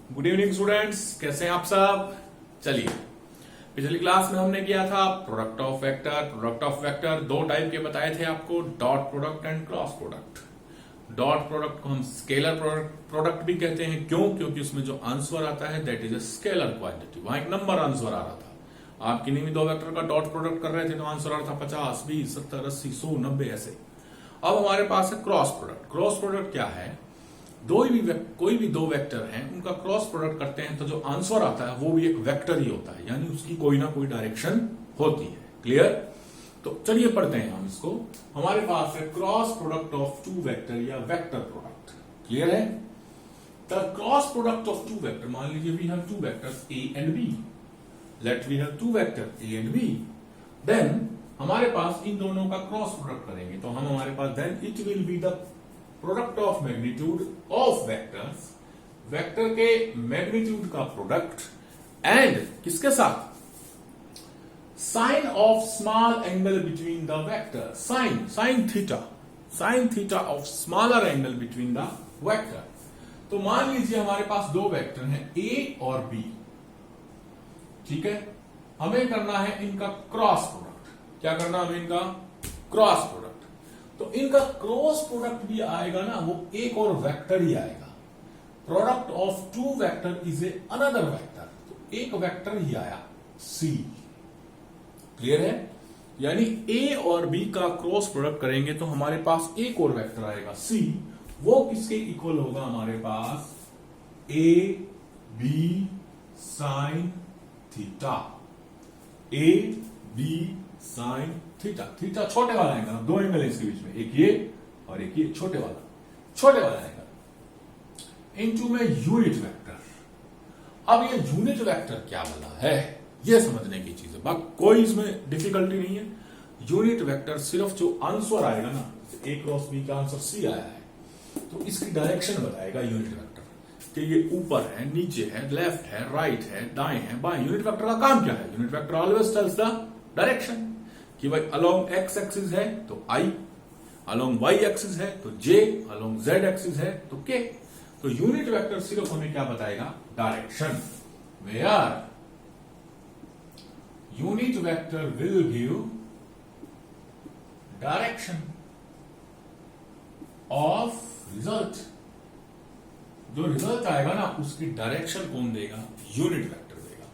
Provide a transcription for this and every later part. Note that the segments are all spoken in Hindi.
गुड इवनिंग स्टूडेंट्स, कैसे हैं आप सब। चलिए, पिछली क्लास में हमने किया था product of vector. Product of vector दो टाइप के बताए थे आपको, dot product and cross product. Dot product को हम स्केलर प्रोडक्ट भी कहते हैं। क्यों? क्योंकि उसमें जो आंसर आता है that is a scalar quantity. वहां एक नंबर आंसर आ रहा था। आप किन्हीं भी दो वेक्टर का डॉट प्रोडक्ट कर रहे थे तो आंसर आ रहा था 50, 20, 70, 80, 100, 90 ऐसे। अब हमारे पास है क्रॉस प्रोडक्ट। क्रॉस प्रोडक्ट क्या है? कोई भी दो वेक्टर हैं, उनका क्रॉस प्रोडक्ट करते हैं तो जो आंसर आता है वो भी एक वेक्टर ही होता है, यानी उसकी कोई ना कोई डायरेक्शन होती है। क्लियर? तो चलिए पढ़ते हैं हम इसको। हमारे पास है cross product of two vector या वेक्टर प्रोडक्ट। क्लियर है? The cross product of two vector, मान लीजिए we have two vectors A and B. Let we have two vector A and B, then हमारे पास इन दोनों का क्रॉस प्रोडक्ट करेंगे तो हमारे पास then it will be the product of magnitude of vectors, vector के मैग्नीट्यूड का प्रोडक्ट एंड किसके साथ? Sine of small angle between the vector, sine theta of smaller angle between the vector. तो मान लीजिए हमारे पास दो वेक्टर हैं ए और बी, ठीक है। हमें करना है इनका क्रॉस प्रोडक्ट। क्या करना है हमें? इनका क्रॉस प्रोडक्ट। तो इनका क्रॉस प्रोडक्ट भी आएगा ना, वो एक और वेक्टर ही आएगा। Product of two vector is a another vector, तो एक वेक्टर ही आया सी। क्लियर है? यानी ए और बी का क्रॉस प्रोडक्ट करेंगे तो हमारे पास एक और वेक्टर आएगा सी। वो किसके इक्वल होगा? हमारे पास A B sine theta. A B sine theta. Theta छोटे वाला एंगल, दो एंगल है इसके बीच में, एक ये और एक ये छोटे वाला एंगल इनटू में यूनिट वेक्टर। अब ये यूनिट वेक्टर क्या वाला है ये समझने की चीज है, बाकी कोई इसमें डिफिकल्टी नहीं है। यूनिट वेक्टर सिर्फ जो आंसर आएगा ना, ए क्रॉस बी का आंसर सी आया है तो इसकी डायरेक्शन बताएगा यूनिट वेक्टर कि ये ऊपर है, नीचे है, लेफ्ट है, राइट है, दाएं है, बाएं। यूनिट वेक्टर का काम क्या है? Unit vector always tells the direction कि भाई अलोंग एक्स एक्सिस है तो आई, अलोंग वाई एक्सिस है तो जे, अलोंग जेड एक्सिस है तो के। तो यूनिट वेक्टर सिर्फ हमें क्या बताएगा? Direction. Where unit vector will give direction of result. जो रिजल्ट आएगा ना उसकी डायरेक्शन कौन देगा? यूनिट वेक्टर देगा।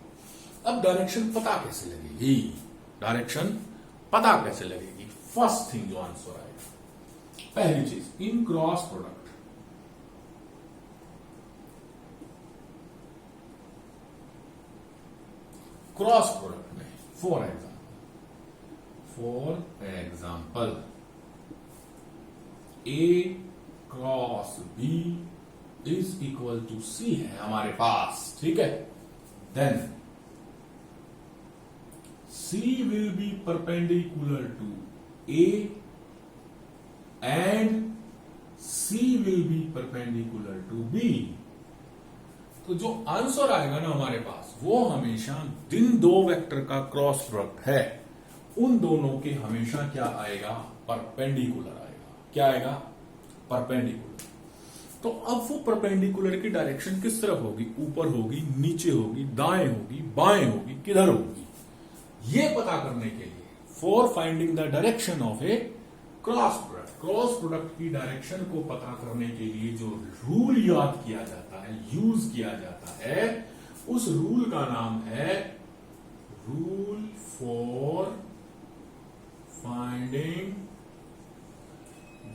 अब डायरेक्शन पता कैसे लगेगी? डायरेक्शन पता कैसे लगेगी? फर्स्ट थिंग जो आंसर आएगा, पहली चीज in cross product, cross product में for example A cross B is equal to C है हमारे पास, ठीक है। Then C will be perpendicular to A and C will be perpendicular to B। तो जो आंसर आएगा ना हमारे पास वो हमेशा जिन दो वेक्टर का क्रॉस प्रोडक्ट है उन दोनों के हमेशा क्या आएगा? परपेंडिकुलर आएगा। क्या आएगा? परपेंडिकुलर। तो अब वो परपेंडिकुलर की डायरेक्शन किस तरफ होगी? ऊपर होगी, नीचे होगी, दाएं होगी, बाएं होगी, किधर होगी? ये पता करने के लिए for finding the direction of A cross product, cross product की डायरेक्शन को पता करने के लिए जो रूल याद किया जाता है, यूज किया जाता है, उस रूल का नाम है rule for finding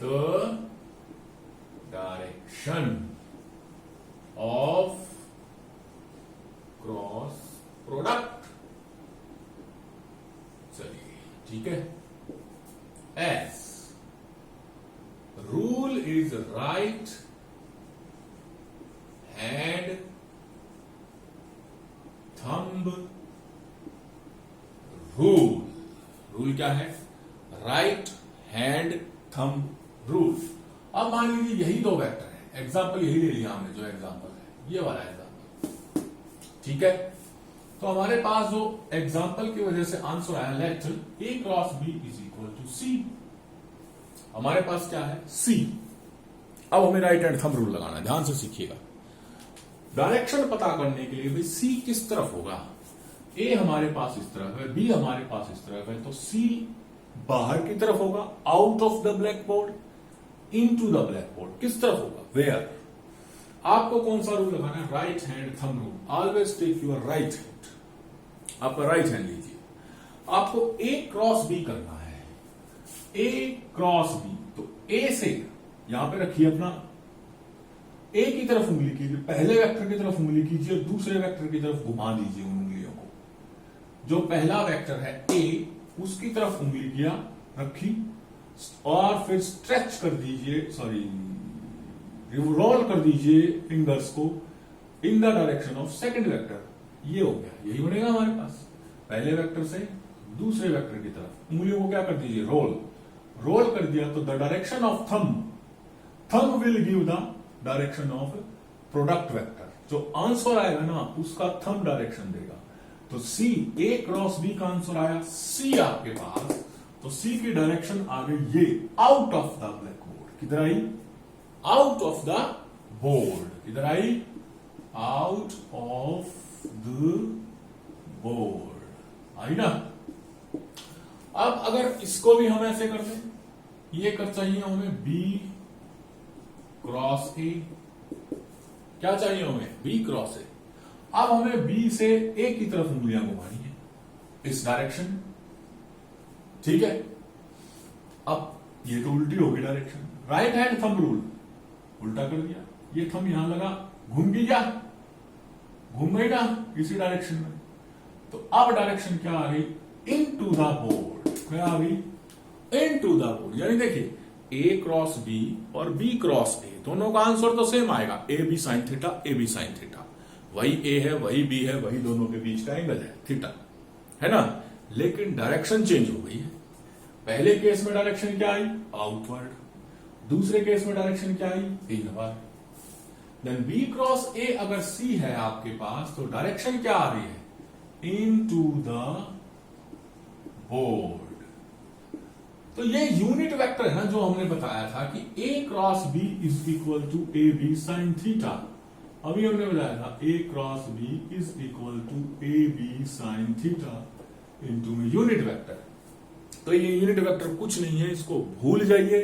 the direction of cross product. चलिए, ठीक है। S rule is right hand thumb rule. Rule क्या है? Right hand thumb rule. अब मान लीजिए यही दो वेक्टर है, एग्जाम्पल यही ले लिया हमने, जो एग्जाम्पल है ये वाला एग्जाम्पल, ठीक है। तो हमारे पास जो एग्जाम्पल की वजह से आंसर आया let A cross B is equal to C. हमारे पास क्या है? सी। अब हमें राइट हैंड थंब रूल लगाना है, ध्यान से सीखिएगा। डायरेक्शन पता करने के लिए भाई सी किस तरफ होगा, ए हमारे पास इस तरफ है, बी हमारे पास इस तरफ है, तो सी बाहर की तरफ होगा, out of the black board, into the black board, किस तरफ होगा, वेयर। आपको कौन सा रूल लगाना है, right hand thumb rule. Always take your right hand, आपका राइट हैंड लीजिए। आपको ए क्रॉस बी करना है, ए क्रॉस बी, तो ए से यहां पे रखिए अपना, ए की तरफ उंगली कीजिए, पहले वेक्टर की तरफ उंगली कीजिए, दूसरे वेक्टर की तरफ घुमा दीजिए उन उंगलियों को। जो पहला वेक्टर है ए, उसकी तरफ उंगली किया, रखी, और फिर स्ट्रेच कर दीजिए, सॉरी रोल कर दीजिए फिंगर्स को in the direction of second vector. ये हो गया, यही बनेगा हमारे पास। पहले वेक्टर से दूसरे वेक्टर की तरफ उंगलियों को क्या कर दीजिए, रोल कर दिया, तो the direction of thumb will give the direction of product vector. जो आंसर आएगा ना उसका थंब डायरेक्शन देगा। तो सी, ए क्रॉस बी का आंसर आया सी आपके पास, तो सी की डायरेक्शन आ गई ये, out of the black board. किधर आई, आउट ऑफ द बोर्ड, किधर आई, आउट ऑफ द बोर्ड, आई ना। अब अगर इसको भी हम ऐसे कर दें, ये कर चाहिए हमें बी क्रॉस ए, क्या चाहिए हमें, बी क्रॉस ए। अब हमें बी से ए की तरफ उंगलियां घुमानी है, इस डायरेक्शन, ठीक है। अब ये तो उल्टी होगी direction, right hand thumb rule, उल्टा कर दिया, ये थंब यहां लगा, घूम गई क्या, घूम गई ना इसी डायरेक्शन में। तो अब डायरेक्शन क्या आ गई, इनटू द बोर्ड, क्या आ गई, इनटू द बोर्ड। यानी देखिए ए क्रॉस बी और बी क्रॉस ए, दोनों का आंसर तो सेम आएगा, A B sine theta, A B sine theta, वही ए है, वही बी है, वही दोनों के बीच का एंगल है थीटा, है ना। लेकिन डायरेक्शन चेंज हो गई है। पहले केस में डायरेक्शन क्या आई, आउटवर्ड, दूसरे केस में डायरेक्शन क्या आई, inward. Then B cross A अगर सी है आपके पास, तो डायरेक्शन क्या आ रही है, इनटू द बोर्ड। तो ये यूनिट वेक्टर है ना, जो हमने बताया था कि A cross B is equal to A B sine theta. अभी हमने बताया था A cross B is equal to A B sine theta into में यूनिट वेक्टर। तो ये यूनिट वेक्टर कुछ नहीं है, इसको भूल जाइए,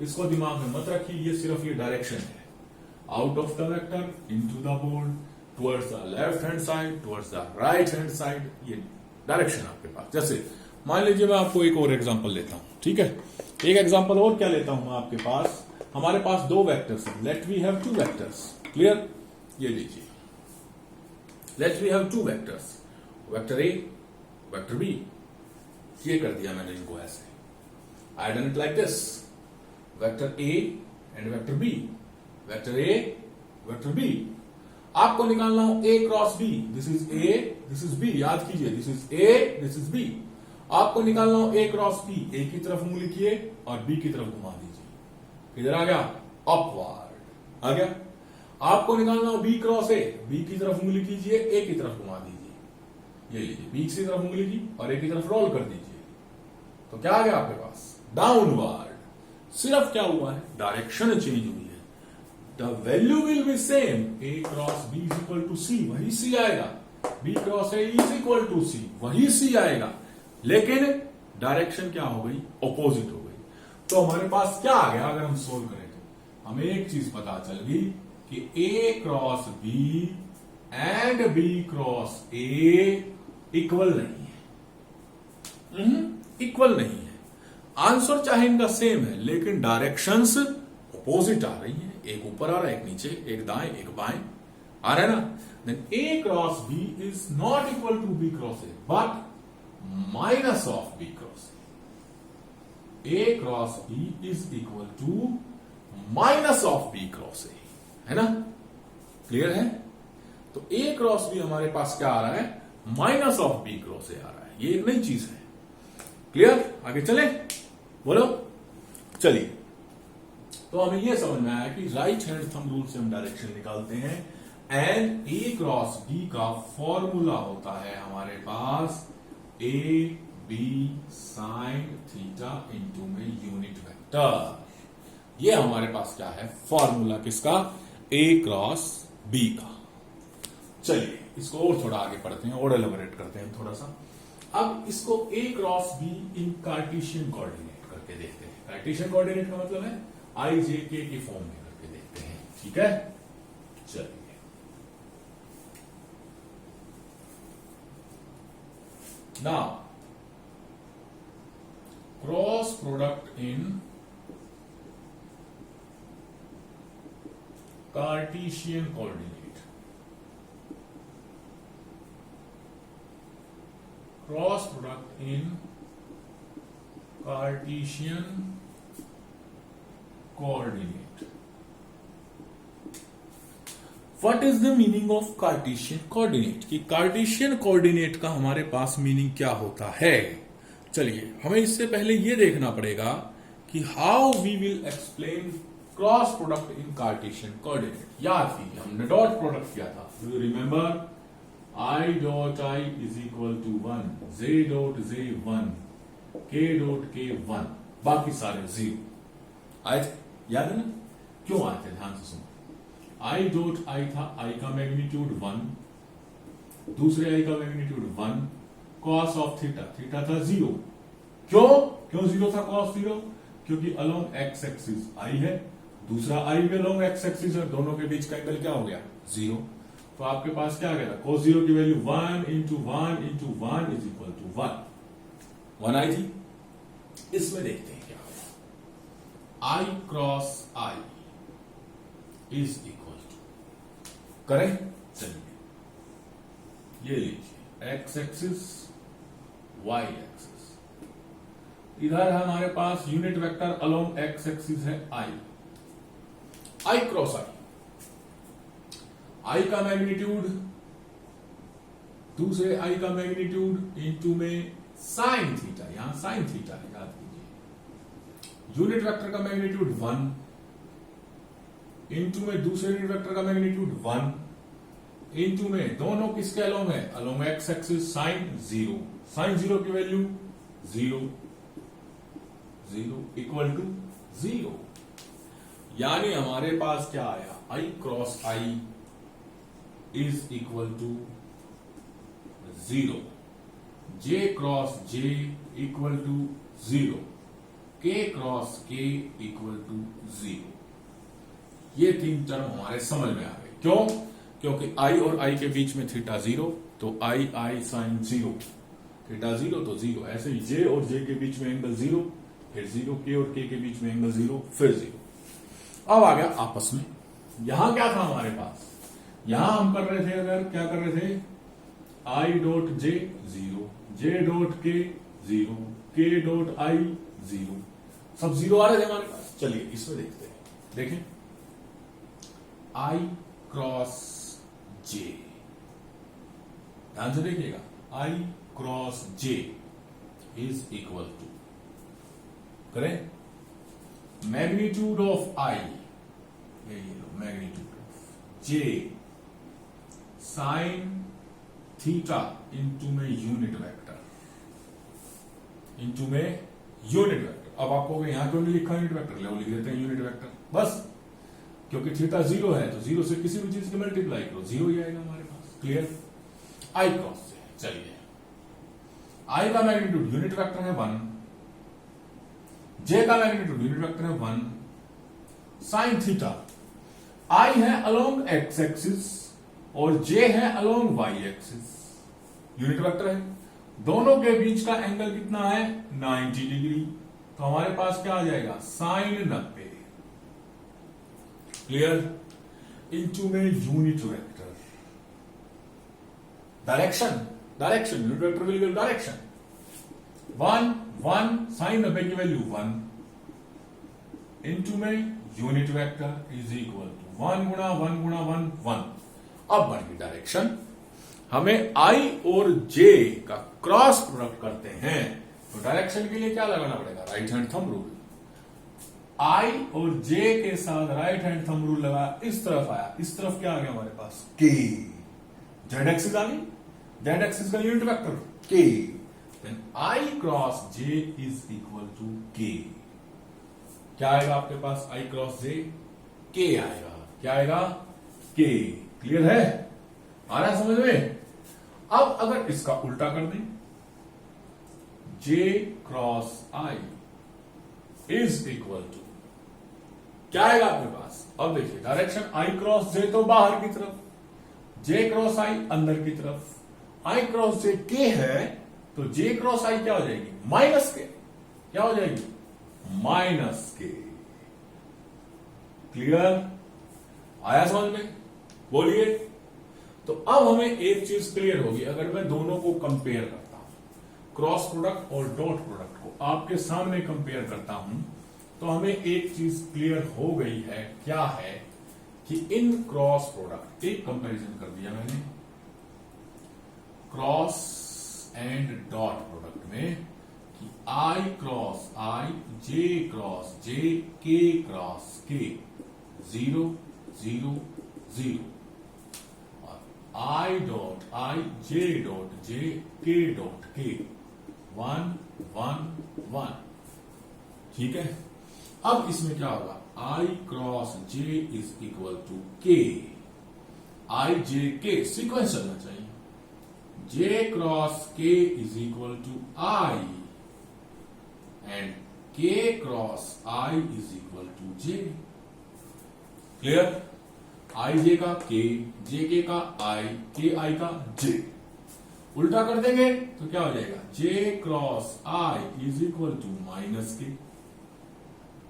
इसको दिमाग में मत रखिए, ये सिर्फ ये डायरेक्शन है, out of the vector into the board, towards the left hand side, towards the right hand side, ये डायरेक्शन आपके पास। जैसे मान लीजिए मैं आपको एक और एग्जांपल लेता हूं, ठीक है। एक एग्जांपल और क्या लेता हूं आपके पास, हमारे पास दो वेक्टर्स हैं, let we have two vectors, clear. ये लीजिए, let we have two vectors, vector A, vector B. ये कर दिया मैंने इनको ऐसे, I done it like this, vector A and vector B, vector A, vector B. आपको निकालना हो A cross B, this is A, this is B, याद कीजिए, this is A, this is B. आपको निकालना हो ए क्रॉस बी, ए की तरफ उंगली किए और बी की तरफ घुमा दीजिए, इधर आ गया, अपवर्ड आ गया। आपको निकालना हो बी क्रॉस ए, बी की तरफ उंगली कीजिए, ए की तरफ घुमा दीजिए, ये लीजिए, बी की तरफ उंगली की और ए की तरफ रोल कर दीजिए, तो क्या आ गया आपके पास, डाउनवर्ड। सिर्फ क्या हुआ है, डायरेक्शन चेंज हुई है। The value will be same, A cross B is equal to C, वही सी आएगा, B cross A is equal to C, वही सी आएगा, लेकिन डायरेक्शन क्या हो गई, ऑपोजिट हो गई। तो हमारे पास क्या आ गया, अगर हम सोल्व करें तो हमें एक चीज पता चल गई कि A cross B and B cross A equal नहीं है, इक्वल नहीं है। आंसर चाहे इनका सेम है, लेकिन डायरेक्शंस ऑपोजिट आ रही हैं, एक ऊपर आ रहा है, एक नीचे, एक दाएं, एक बाएं आ रहा है ना। Then A cross B is not equal to B cross A, but minus of B cross A. A cross B is equal to minus of B cross A, है ना, क्लियर है। तो ए क्रॉस बी हमारे पास क्या आ रहा है, minus of B cross A आ रहा है, ये एक नई चीज है, क्लियर। आगे चले, बोलो, चलिए। तो हमें यह समझ में आया कि राइट हैंड थंब रूल से हम डायरेक्शन निकालते हैं, एंड ए क्रॉस बी का फॉर्मूला होता है हमारे पास A B sine theta into में यूनिट वेक्टर। ये हमारे पास क्या है, फॉर्मूला किसका, ए क्रॉस बी का, चलिए इसको और थोड़ा आगे पढ़ते हैं और एलिबरेट करते हैं थोड़ा सा। अब इसको A cross B in Cartesian coordinate करके देखते हैं। कार्टेशियन कोऑर्डिनेट का मतलब है आई जे के फॉर्म में करके देखते हैं, ठीक है। चलिए now cross product in Cartesian coordinate, cross product in Cartesian coordinate. What is the meaning of Cartesian coordinate? कि कार्टेशियन कोऑर्डिनेट का हमारे पास मीनिंग क्या होता है। चलिए हमें इससे पहले यह देखना पड़ेगा कि how we will explain cross product in Cartesian coordinate. याद कीजिए हमने डॉट प्रोडक्ट किया था, do you remember? I dot I is equal to 1, J dot J 1, K dot K 1, बाकी सारे 0 आए थे, याद है ना? क्यों आए थे ध्यान से सुनो। I dot I था, I का मैग्नीट्यूड 1, दूसरे I का magnitude 1, cos of theta, theta था 0। क्यों 0 था cos 0? क्योंकि अलोंग x एक्सिस I है, दूसरा I भी अलोंग x एक्सिस है, दोनों के बीच का एंगल क्या हो गया? 0। तो आपके पास क्या आ गया? cos 0 की value 1 into 1 into 1 is equal to 1 आई थी। इसमें देखते हैं क्या होगा। I cross I is equal to, करें चलिए ये लीजिए x एक्सिस y एक्सिस, इधर हमारे पास unit vector along x axis है I क्रॉस I का मैग्नीट्यूड दूसरे I का मैग्नीट्यूड इंटू में साइन थीटा, यहां साइन थीटा है, याद कीजिए। यूनिट वेक्टर का मैग्नीट्यूड 1 इंटू में दूसरे यूनिट वेक्टर का मैग्नीट्यूड 1 इंटू में दोनों किसके अलोंग है? Along X axis sine 0, sine 0 की वैल्यू 0 इक्वल टू 0। यानी हमारे पास क्या आया? I cross I is equal to 0, J cross J equal to 0, K cross K equal to 0। ये तीन टर्म हमारे समझ में आ गए। क्यों? क्योंकि I और I के बीच में थीटा 0, तो I साइन 0, थीटा 0 तो 0। ऐसे ही J और J के बीच में एंगल 0, फिर 0, K और K के बीच में एंगल 0, फिर 0। अब आ गया आपस में। यहां क्या था हमारे पास? यहां हम कर रहे थे, अगर क्या कर रहे थे? I dot J 0, J dot K 0, K dot I 0, सब 0 आ रहे थे हमारे पास। चलिए इसमें देखते हैं, देखें I क्रॉस J, ध्यान से देखिएगा, I cross J is equal to, करें magnitude of I, magnitude of J sine theta into में यूनिट वेक्टर, इंटू में यूनिट वेक्टर। अब आपको यहां क्यों नहीं लिखा यूनिट वेक्टर? ले लिख देते हैं यूनिट वेक्टर, बस क्योंकि थीटा 0 है तो 0 से किसी भी चीज की मल्टीप्लाई करो 0 ही आएगा हमारे पास। क्लियर? I क्रॉस से, चलिए I का मैग्नीट्यूड यूनिट वेक्टर है 1, J का मैग्नीट्यूड यूनिट वेक्टर है 1, साइन थीटा I है अलोंग x एक्सिस और J है along y axis, unit vector है, दोनों के बीच का एंगल कितना है? 90 डिग्री। तो हमारे पास क्या आ जाएगा? साइन 90। क्लियर? इंटू में unit vector, direction unit vector will give direction, 1 sine 90 की वैल्यू 1 इंटू में unit vector is equal to 1 गुणा 1 गुणा 1 1। अब बन गई डायरेक्शन। हमें I और J का क्रॉस प्रोडक्ट करते हैं तो डायरेक्शन के लिए क्या लगाना पड़ेगा? Right hand thumb rule. I और J के साथ राइट हैंड थंब रूल लगाया, इस तरफ आया, इस तरफ क्या आ गया हमारे पास? K। जेड एक्सिस आ गई, जेड एक्सिस का unit vector K, then I cross J is equal to K। क्या आएगा आपके पास? I क्रॉस J K आएगा। क्या आएगा? K। क्लियर है? आ रहा है समझ में? अब अगर इसका उल्टा कर दें, J cross I is equal to, क्या आएगा आपके पास? अब देखिए डायरेक्शन I क्रॉस J तो बाहर की तरफ, J क्रॉस I अंदर की तरफ, I क्रॉस J K है, तो J क्रॉस I क्या हो जाएगी? माइनस के। क्या हो जाएगी? माइनस के। क्लियर? आया समझ में? बोलिए। तो अब हमें एक चीज क्लियर होगी, अगर मैं दोनों को कंपेयर करता हूं, क्रॉस प्रोडक्ट और डॉट प्रोडक्ट को आपके सामने कंपेयर करता हूं, तो हमें एक चीज क्लियर हो गई है। क्या है? कि इन क्रॉस प्रोडक्ट, एक कंपैरिजन कर दिया मैंने क्रॉस एंड डॉट प्रोडक्ट में, कि I cross I, J cross J, K cross K 0 0 0, और I dot I, J dot J, K dot K 1 1 1। ठीक है? अब इसमें क्या होगा? I cross J is equal to K, I J K sequence चलना चाहिए। J cross K is equal to I and K cross I is equal to J। Clear? I J का K, J K का I, K I का J। उल्टा कर देंगे तो क्या हो जाएगा? J cross I is equal to minus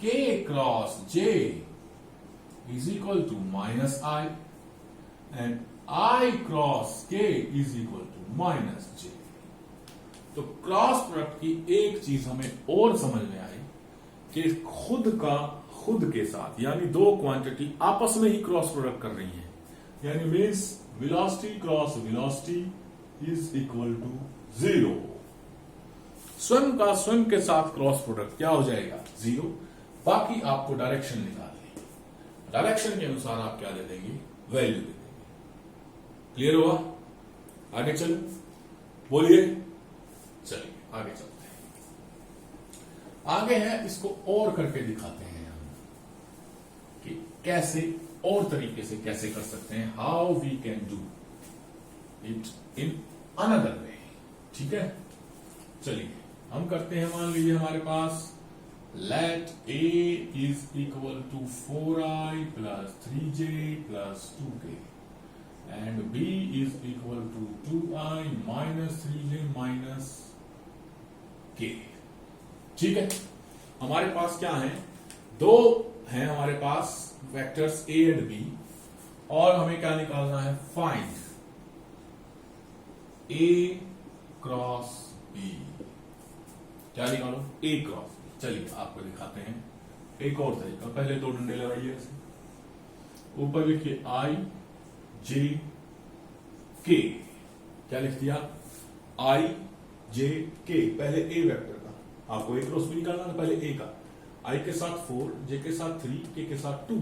K cross J is equal to minus I and I cross K is equal to minus J। तो क्रॉस प्रोडक्ट की एक चीज हमें और समझ में आई कि खुद का खुद के साथ, यानी दो क्वांटिटी आपस में ही क्रॉस प्रोडक्ट कर रही हैं, यानी means velocity cross velocity is equal to 0। स्वयं का स्वयं के साथ क्रॉस प्रोडक्ट क्या हो जाएगा? 0। बाकी आपको डायरेक्शन निकालनी है, डायरेक्शन के अनुसार आप क्या दे देंगे? वैल्यू दे देंगे। क्लियर हुआ? आगे चलो, बोलिए। चलिए आगे चलते हैं। आगे है, इसको और करके दिखाते हैं हम कि कैसे और तरीके से कैसे कर सकते हैं। How we can do it in another way. ठीक है, चलिए हम करते हैं। मान लीजिए हमारे पास let A is equal to 4I plus 3J plus 2K and B is equal to 2I minus 3J minus K। ठीक है, हमारे पास क्या है? दो हैं हमारे पास वेक्टर्स A एंड B, और हमें क्या निकालना है? Find A cross B। क्या निकालो? A cross B। चलिए आपको दिखाते हैं एक और तरीका। पहले दो डंडे लगाइए ऐसे, ऊपर लिखिए I J K। क्या लिख दिया? I J K। पहले A वेक्टर का आपको एक क्रॉस भी निकालना है, पहले A का। I के साथ 4, J के साथ 3, K के साथ 2।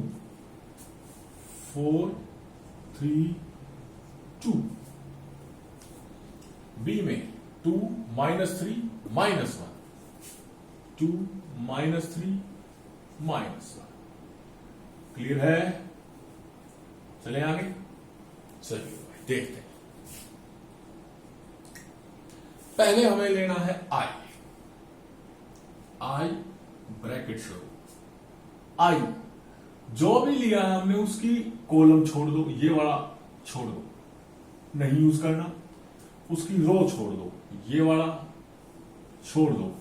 4 3 2। B में 2 minus 3 minus 1, 2 minus 3 minus 1। Clear है? चले आगे। चलिए देखते हैं। पहले हमें लेना है I ब्रैकेट शुरू। I जो भी लिया है हमने उसकी कॉलम छोड़ दो, ये वाला छोड़ दो, नहीं यूज करना। उसकी रो छोड़ दो, ये वाला छोड़ दो,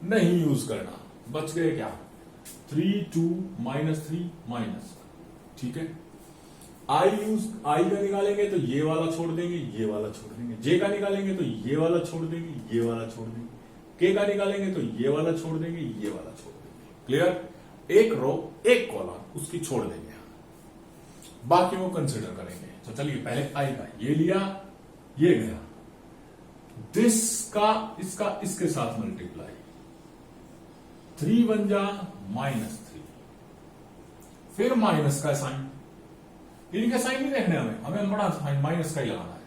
नहीं यूज करना। बच गए क्या? 3 2 माइनस 3 माइनस 1। ठीक है, आई का निकालेंगे तो ये वाला छोड़ देंगे, ये वाला छोड़ देंगे। जे का निकालेंगे तो ये वाला छोड़ देंगे, ये वाला छोड़ देंगे। के का निकालेंगे तो ये वाला छोड़ देंगे, ये वाला छोड़ देंगे। क्लियर? एक रो एक कॉलम उसकी छोड़ देंगे, बाकी वो कंसिडर करेंगे। तो चलिए पहले आई का ये लिया, ये गया, दिस का इसका इसके साथ मल्टीप्लाई, 3 बन जा -3, फिर माइनस का साइन। इनके साइन नहीं देखने हमें बड़ा साइन माइनस का ही लगाना है।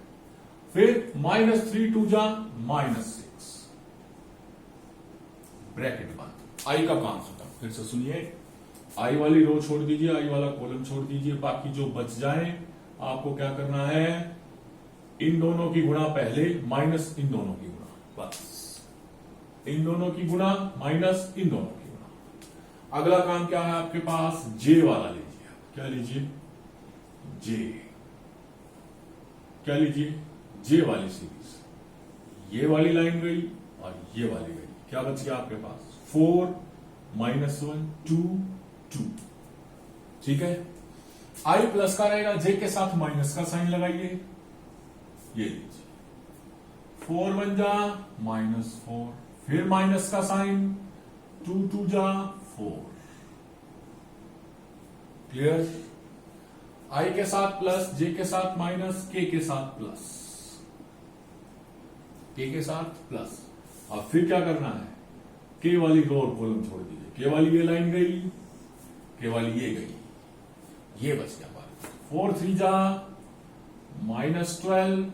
फिर -3 2 जा -6, ब्रैकेट बंद। आई का काम खत्म। फिर से सुनिए, आई वाली रो छोड़ दीजिए, आई वाला कॉलम छोड़ दीजिए, बाकी जो बच जाए आपको क्या करना है? इन दोनों की गुणा पहले माइनस इन दोनों की गुणा, बस इन दोनों की गुणा माइनस इन दोनों की गुणा। अगला काम क्या है आपके पास, जे वाला लीजिए। क्या लीजिए, जे। क्या लीजिए, जे वाली सीरीज। ये वाली लाइन गई और ये वाली गई, क्या बच गया आपके पास, 4 -1 2 2। ठीक है, आई प्लस का रहेगा, जे के साथ माइनस का साइन लगाइए। ये लीजिए, 4 1 जा -4, फिर माइनस का साइन, 2 2 जा 4। क्लियर। आई के साथ प्लस, जे के साथ माइनस, के साथ प्लस, के साथ प्लस। अब फिर क्या करना है, के वाली रो और कॉलम छोड़ दीजिए। के वाली ये लाइन गई, के वाली ये गई, ये बच गया बात। 4 3 जा -12,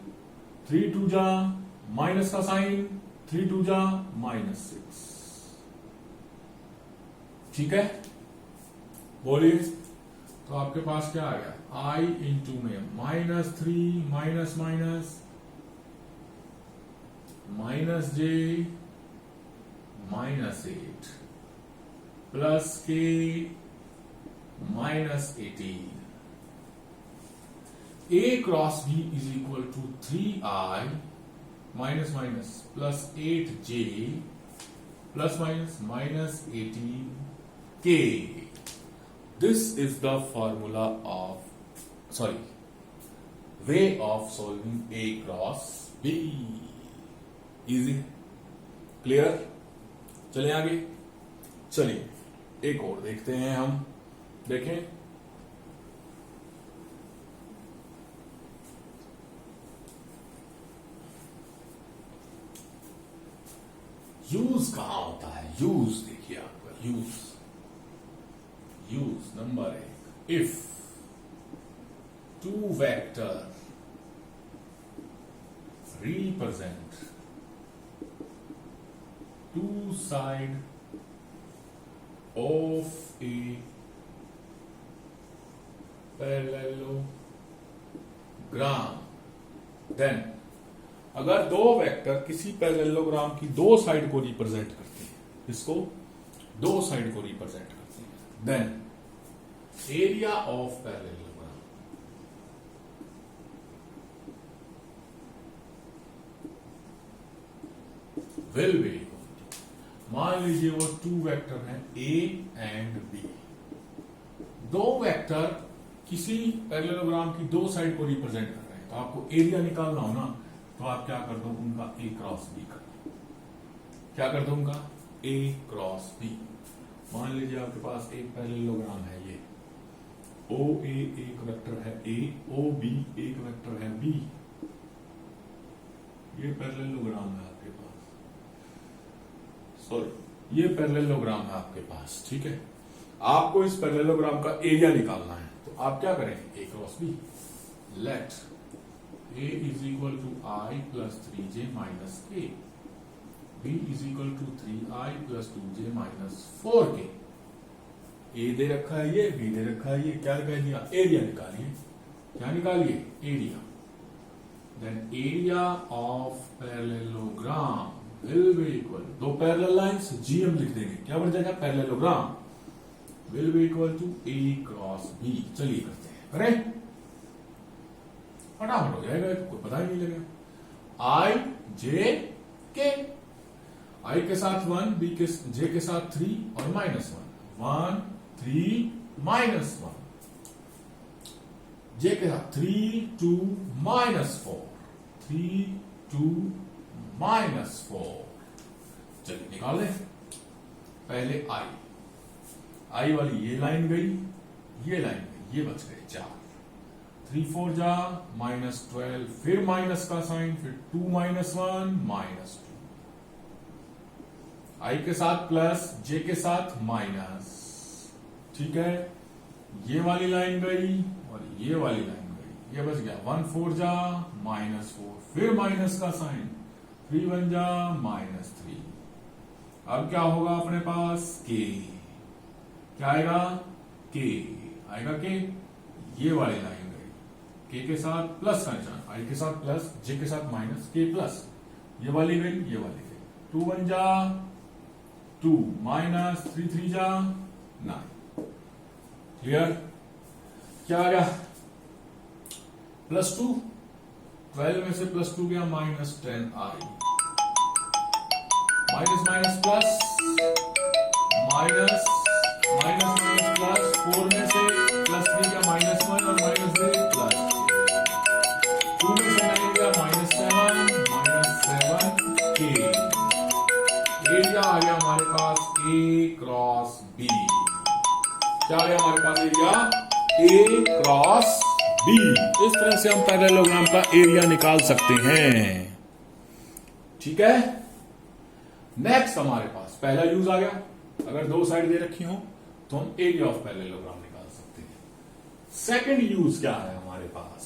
3 2 जा माइनस का साइन, 3 2 जा -6। ठीक है, बोलिए। तो आपके पास क्या आ गया, आई इंटू में -3 minus minus -j -8 plus K -18। A cross B is equal to 3i minus minus plus 8j plus minus -18k। This is the formula of, sorry, way of solving A cross B. Easy, clear। चलें आगे, चलिए एक और देखते हैं हम। देखें, यूज कहां होता है, यूज देखिए आपका, use number 1, if two vector represent two side of a parallelogram, then अगर दो वेक्टर किसी पैरेललोग्राम की दो साइड को रिप्रेजेंट करते हैं, इसको दो साइड को रिप्रेजेंट करते हैं, then area of parallelogram will be, मान लीजिए वो टू वेक्टर हैं ए एंड बी। दो वेक्टर किसी पैरेललोग्राम की दो साइड को रिप्रेजेंट कर रहे हैं, तो आपको एरिया निकालना हो ना, तो आप क्या कर दो, उनका ए क्रॉस बी कर दो। क्या कर दो, उनका ए क्रॉस बी। मान लीजिए आपके पास एक पैरेललोग्राम है, ये ओ ए एक वेक्टर है ए, ओ बी एक वेक्टर है बी। ये पैरेललोग्राम है आपके पास, सॉरी ये पैरेललोग्राम है आपके पास। ठीक है, आपको इस पैरेललोग्राम का एरिया निकालना है, तो आप क्या करेंगे, A cross B. Let A is equal to I plus 3j minus k, B is equal to 3I plus 2j minus 4k। A दे रखा है ये, B दे रखा है ये, क्या कह दिया, एरिया निकालिए। क्या निकालिए, area. Then area of parallelogram will be equal, दो पैरेलल लाइंस जी हम लिख देंगे, क्या बन जाएगा, parallelogram will be equal to A cross B। चलिए करते हैं, करें, फटाफट हो जाएगा, कोई पता ही नहीं लगेगा। आई जे के, आई के साथ 1, बी के जे के साथ 3 और -1, 1 3 -1, जे के साथ 3 2 -4, 3 2 -4। चलिए निकाल लें। पहले आई वाली ये लाइन गई, ये लाइन गई, ये बच गए 4, 3 4 जा -12, फिर माइनस का साइन, फिर 2 -1 -2। आई के साथ प्लस, जे के साथ माइनस। ठीक है, ये वाली लाइन गई और ये वाली लाइन गई, ये बच गया 1 4 जा -4, फिर माइनस का साइन, 3 1 जा -3। अब क्या होगा अपने पास, के। क्या आएगा, के आएगा, के ये वाली लाइन गई, के साथ प्लस का निशान, आई के साथ प्लस, जे के साथ माइनस, के प्लस, ये वाली गई, ये वाली गई, 2 1 जा 2 माइनस 3 3 जा 9। क्लियर? क्या आ गया? +2, 12 में से +2 गया, -10 आई, minus minus plus, minus minus minus plus, 4 में से +3 गया, -1 और -3 प्लस, 2 में से 9 गया, -7 के। एरिया आ गया हमारे पास A क्रॉस B। क्या आ गया हमारे पास एरिया? A cross B। इस तरह से हम पैरेललोग्राम का एरिया निकाल सकते हैं। ठीक है। नेक्स्ट हमारे पास पहला यूज आ गया, अगर दो साइड दे रखी हो तो हम एरिया ऑफ पैरेललोग्राम निकाल सकते हैं। सेकंड यूज क्या है हमारे पास?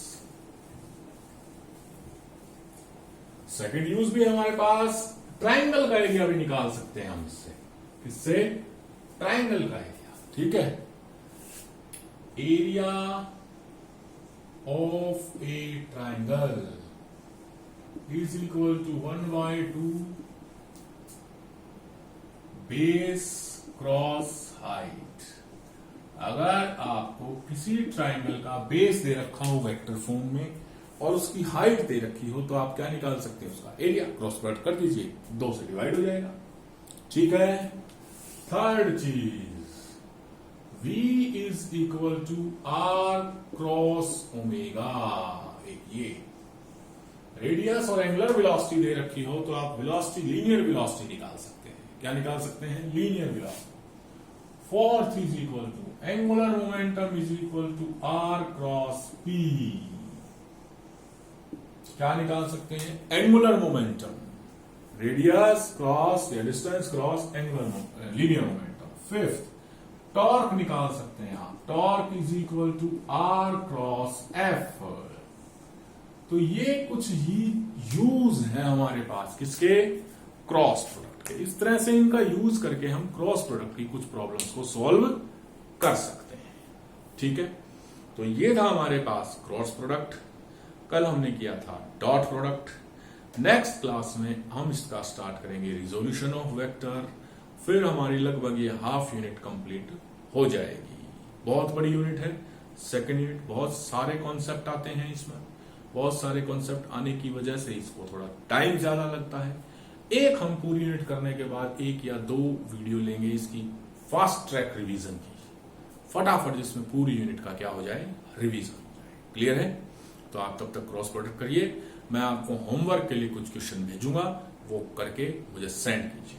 सेकंड यूज भी है हमारे पास, ट्राइंगल का एरिया भी निकाल सकते हैं हम इससे। किससे? ट्राइंगल का एरिया। ठीक है। Area of a triangle is equal to 1/2 base cross height. अगर आपको किसी ट्राइंगल का बेस दे रखा हो वेक्टर फॉर्म में और उसकी हाइट दे रखी हो तो आप क्या निकाल सकते हैं? उसका एरिया। क्रॉस प्रोडक्ट कर दीजिए, 2 से डिवाइड हो जाएगा। ठीक है। थर्ड चीज, V is equal to R cross omega. एक ये रेडियस और एंगुलर वेलोसिटी दे रखी हो तो आप वेलोसिटी, लीनियर वेलोसिटी निकाल सकते हैं। क्या निकाल सकते हैं? Linear velocity. Fourth is equal to angular momentum is equal to R cross P। क्या निकाल सकते हैं? एंगुलर मोमेंटम, रेडियस क्रॉस या distance cross angular linear momentum. Fifth, torque निकाल सकते हैं आप। Torque is equal to R cross F। तो ये कुछ ही यूज है हमारे पास किसके? क्रॉस प्रोडक्ट के। इस तरह से इनका यूज करके हम क्रॉस प्रोडक्ट की कुछ प्रॉब्लम्स को सॉल्व कर सकते हैं। ठीक है। तो ये था हमारे पास क्रॉस प्रोडक्ट। कल हमने किया था डॉट प्रोडक्ट। नेक्स्ट क्लास में हम इसका स्टार्ट करेंगे रिजोल्यूशन ऑफ वेक्टर। फिर हमारी लगभग ये हाफ यूनिट कंप्लीट हो जाएगी। बहुत बड़ी यूनिट है सेकेंड यूनिट, बहुत सारे कॉन्सेप्ट आते हैं इसमें। बहुत सारे कॉन्सेप्ट आने की वजह से इसको थोड़ा टाइम ज्यादा लगता है। एक हम पूरी यूनिट करने के बाद 1 या 2 वीडियो लेंगे इसकी फास्ट ट्रैक रिवीजन की, फटाफट जिसमें पूरी यूनिट का क्या हो जाए? रिवीजन हो जाए। क्लियर है? तो आप तब तक क्रॉस प्रोडक्ट करिए। मैं आपको होमवर्क के लिए कुछ क्वेश्चन भेजूंगा, वो करके मुझे सेंड कीजिए।